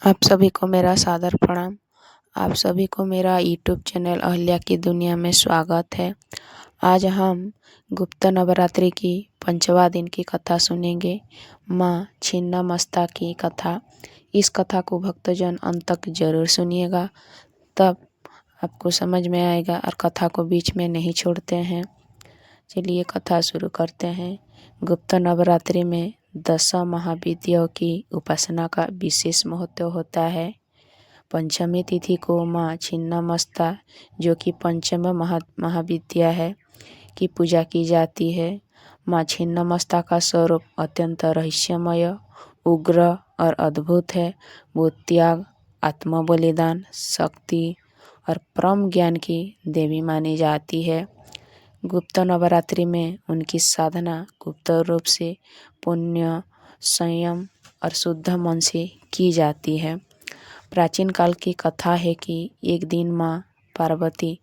आप सभी को मेरा सादर प्रणाम। आप सभी को मेरा यूट्यूब चैनल अहिल्या की दुनिया में स्वागत है। आज हम गुप्त नवरात्रि की 5वां दिन की कथा सुनेंगे, माँ छिन्नमस्ता की कथा। इस कथा को भक्तजन अंत तक जरूर सुनिएगा, तब आपको समझ में आएगा और कथा को बीच में नहीं छोड़ते हैं। चलिए कथा शुरू करते हैं। गुप्त नवरात्रि में 10 महाविद्याओं की उपासना का विशेष महत्व होता है। पंचमी तिथि को माँ छिन्नमस्ता, जो कि पंचम महाविद्या है, की पूजा की जाती है। माँ छिन्नमस्ता का स्वरूप अत्यंत रहस्यमय, उग्र और अद्भुत है। वो त्याग, आत्म बलिदान, शक्ति और परम ज्ञान की देवी मानी जाती है। गुप्त नवरात्रि में उनकी साधना गुप्त रूप से पुण्य, संयम और शुद्ध मन से की जाती है। प्राचीन काल की कथा है कि एक दिन माँ पार्वती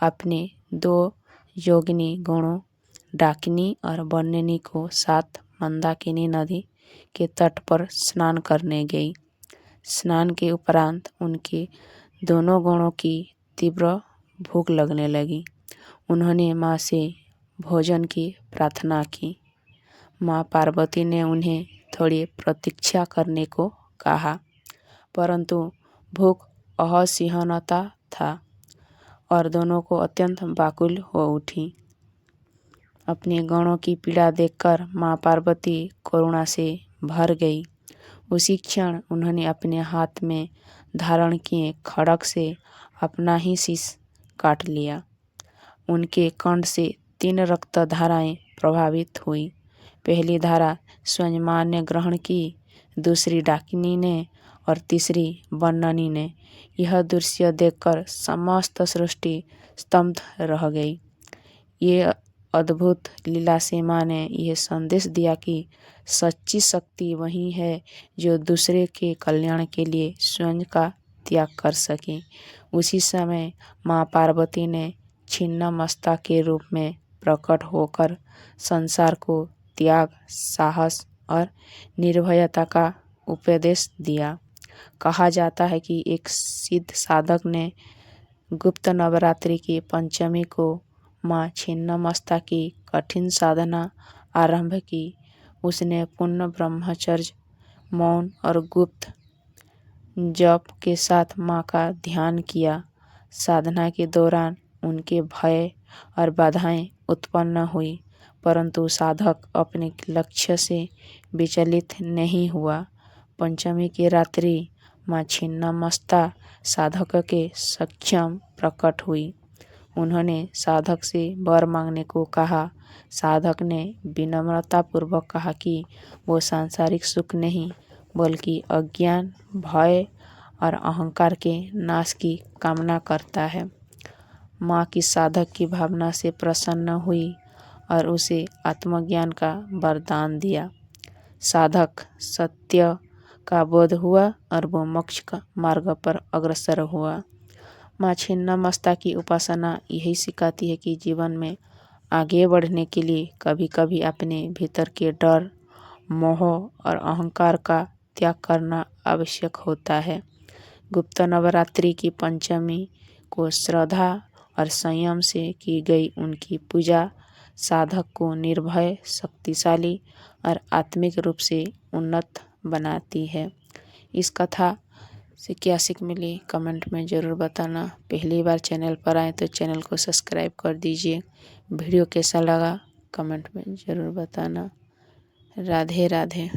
अपने 2 योगिनी गणों डाकिनी और बन्निनी को साथ मंदाकिनी नदी के तट पर स्नान करने गई। स्नान के उपरांत उनके दोनों गणों की तीव्र भूख लगने लगी। उन्होंने माँ से भोजन की प्रार्थना की। माँ पार्वती ने उन्हें थोड़ी प्रतीक्षा करने को कहा, परंतु भूख असहनीय था और दोनों को अत्यंत व्याकुल हो उठी। अपने गणों की पीड़ा देखकर माँ पार्वती करुणा से भर गई। उसी क्षण उन्होंने अपने हाथ में धारण किए खड्ग से अपना ही शीश काट लिया। उनके कंठ से 3 रक्त धाराएं प्रभावित हुई। पहली धारा स्वयं माँ ने ग्रहण की, दूसरी डाकिनी ने और तीसरी बन्ननी ने। यह दृश्य देखकर समस्त सृष्टि स्तब्ध रह गई। ये अद्भुत लीला से माँ ने यह संदेश दिया कि सच्ची शक्ति वही है जो दूसरे के कल्याण के लिए स्वयं का त्याग कर सके। उसी समय माँ पार्वती ने छिन्नमस्ता के रूप में प्रकट होकर संसार को त्याग, साहस और निर्भयता का उपदेश दिया। कहा जाता है कि एक सिद्ध साधक ने गुप्त नवरात्रि की पंचमी को माँ छिन्नमस्ता की कठिन साधना आरंभ की। उसने पूर्ण ब्रह्मचर्य, मौन और गुप्त जप के साथ माँ का ध्यान किया। साधना के दौरान उनके भय और बाधाएं उत्पन्न हुई, परंतु साधक अपने लक्ष्य से विचलित नहीं हुआ। पंचमी की रात्रि माँ छिन्नमस्ता साधक के सक्षम प्रकट हुई। उन्होंने साधक से वर मांगने को कहा। साधक ने विनम्रतापूर्वक कहा कि वो सांसारिक सुख नहीं, बल्कि अज्ञान, भय और अहंकार के नाश की कामना करता है। माँ की साधक की भावना से प्रसन्न हुई और उसे आत्मज्ञान का वरदान दिया। साधक सत्य का बोध हुआ और वो मोक्ष का मार्ग पर अग्रसर हुआ। माँ छिन्नमस्ता की उपासना यही सिखाती है कि जीवन में आगे बढ़ने के लिए कभी कभी अपने भीतर के डर, मोह और अहंकार का त्याग करना आवश्यक होता है। गुप्त नवरात्रि की पंचमी को श्रद्धा और संयम से की गई उनकी पूजा साधक को निर्भय, शक्तिशाली और आत्मिक रूप से उन्नत बनाती है। इस कथा से क्या सीख मिली कमेंट में ज़रूर बताना। पहली बार चैनल पर आए तो चैनल को सब्सक्राइब कर दीजिए। वीडियो कैसा लगा कमेंट में ज़रूर बताना। राधे राधे।